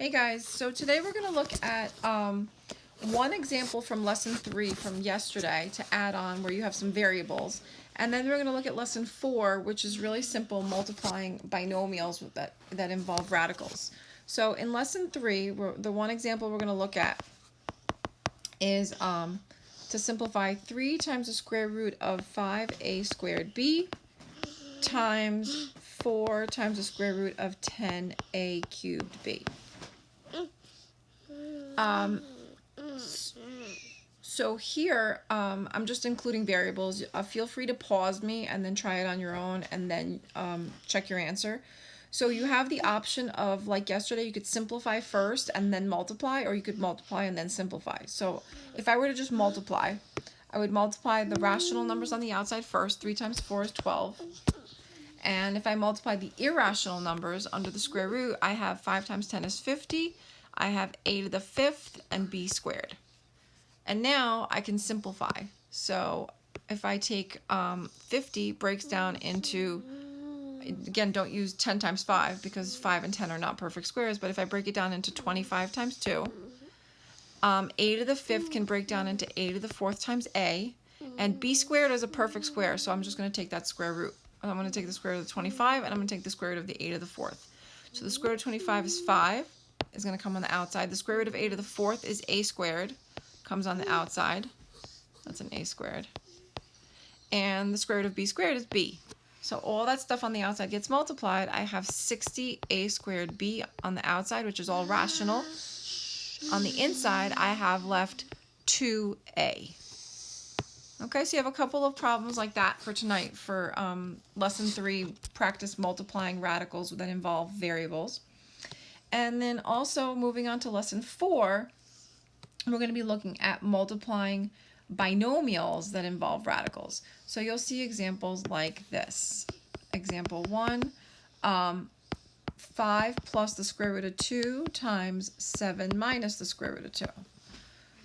Hey guys, so today we're going to look at one example from lesson 3 from yesterday to add on where you have some variables. And then we're going to look at lesson 4, which is really simple multiplying binomials that involve radicals. So in lesson 3, the one example we're going to look at is to simplify 3 times the square root of 5a squared b times 4 times the square root of 10a cubed b. So here, I'm just including variables. Feel free to pause me and then try it on your own and then check your answer. So you have the option of, like yesterday, you could simplify first and then multiply, or you could multiply and then simplify. So if I were to just multiply, I would multiply the rational numbers on the outside first. 3 times 4 is 12. And if I multiply the irrational numbers under the square root, I have 5 times 10 is 50. I have a to the 5th and b squared. And now I can simplify. So if I take 50 breaks down into, again, don't use 10 times 5 because 5 and 10 are not perfect squares, but if I break it down into 25 times 2, a to the 5th can break down into a to the 4th times a, and b squared is a perfect square, so I'm just going to take that square root. I'm going to take the square root of 25, and I'm going to take the square root of the a to the 4th. So the square root of 25 is 5, is going to come on the outside. The square root of a to the 4th is a squared, comes on the outside. That's an a squared. And the square root of b squared is b. So all that stuff on the outside gets multiplied. I have 60a squared b on the outside, which is all rational. On the inside, I have left 2a. Okay, so you have a couple of problems like that for tonight for lesson 3, practice multiplying radicals that involve variables. And then also moving on to lesson 4, we're going to be looking at multiplying binomials that involve radicals. So you'll see examples like this. Example 1, 5 plus the square root of 2 times 7 minus the square root of 2.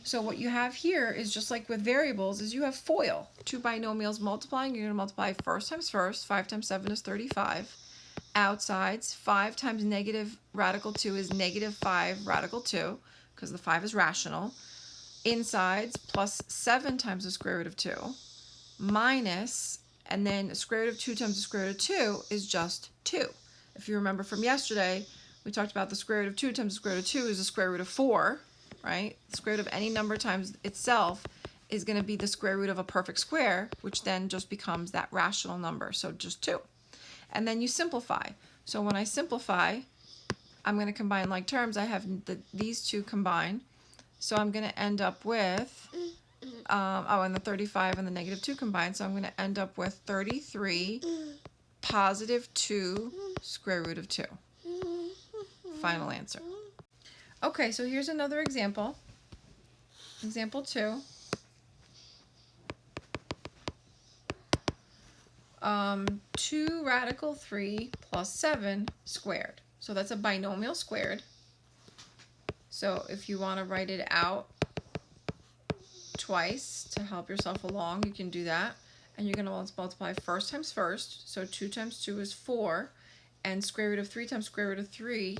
So what you have here is just like with variables, is you have FOIL. 2 binomials multiplying, you're going to multiply first times first. 5 times 7 is 35. Outsides, 5 times negative radical 2 is negative 5 radical 2, because the 5 is rational. Insides, plus 7 times the square root of 2, minus, and then the square root of 2 times the square root of 2 is just 2. If you remember from yesterday, we talked about the square root of 2 times the square root of 2 is the square root of 4, right? The square root of any number times itself is going to be the square root of a perfect square, which then just becomes that rational number, so just 2. And then you simplify. So when I simplify, I'm going to combine like terms. I have these two combine. So I'm going to end up with, and the 35 and the negative 2 combine. So I'm going to end up with 33 positive 2 square root of 2. Final answer. Okay, so here's another example. Example 2. 2 radical 3 plus 7 squared. So that's a binomial squared. So if you want to write it out twice to help yourself along, you can do that. And you're going to multiply first times first. So 2 times 2 is 4. And square root of 3 times square root of 3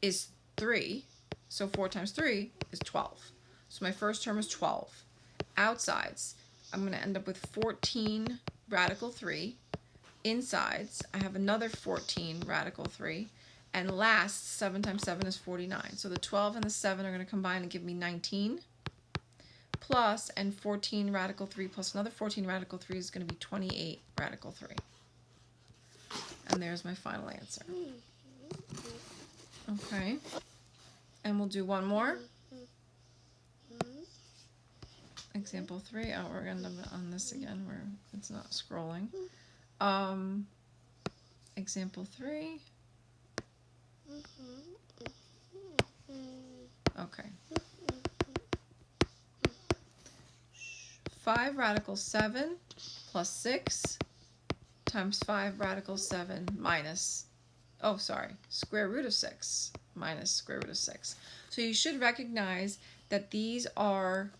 is 3. So 4 times 3 is 12. So my first term is 12. Outsides, I'm going to end up with 14 radical 3. Insides, I have another 14 radical 3. And last, 7 times 7 is 49. So the 12 and the 7 are going to combine and give me 19. Plus, and 14 radical 3 plus another 14 radical 3 is going to be 28 radical 3. And there's my final answer. Okay. And we'll do one more. Example 3. Oh, we're going to end up on this again where it's not scrolling. Example 3. Okay. 5 radical 7 plus 6 times 5 radical 7 minus, square root of 6 minus square root of 6. So you should recognize that these are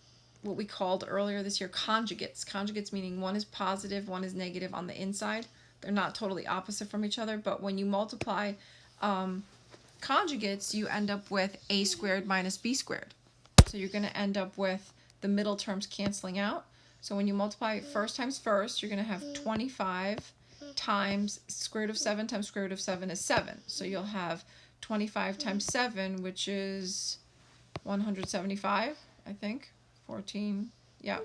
what we called earlier this year conjugates. Conjugates meaning one is positive, one is negative on the inside. They're not totally opposite from each other, but when you multiply conjugates, you end up with a squared minus b squared. So you're going to end up with the middle terms canceling out. So when you multiply first times first, you're going to have 25 times square root of 7 times square root of 7 is 7. So you'll have 25 times 7, which is 175, I think. 14, yeah.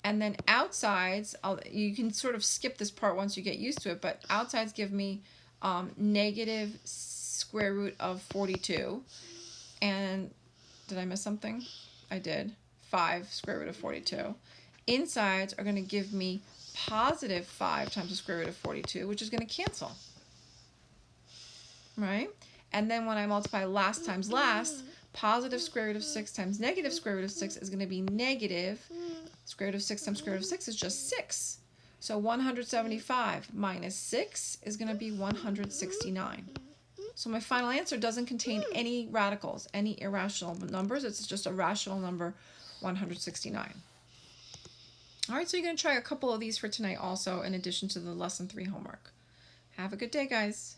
And then outsides, you can sort of skip this part once you get used to it, but outsides give me negative square root of 42. And did I miss something? I did. 5 square root of 42. Insides are going to give me positive 5 times the square root of 42, which is going to cancel. Right? And then when I multiply last times last, positive square root of 6 times negative square root of 6 is going to be negative square root of 6 times square root of 6 is just 6. So 175 minus 6 is going to be 169. So my final answer doesn't contain any radicals, any irrational numbers. It's just a rational number, 169. All right, so you're going to try a couple of these for tonight also, in addition to the lesson 3 homework. Have a good day, guys.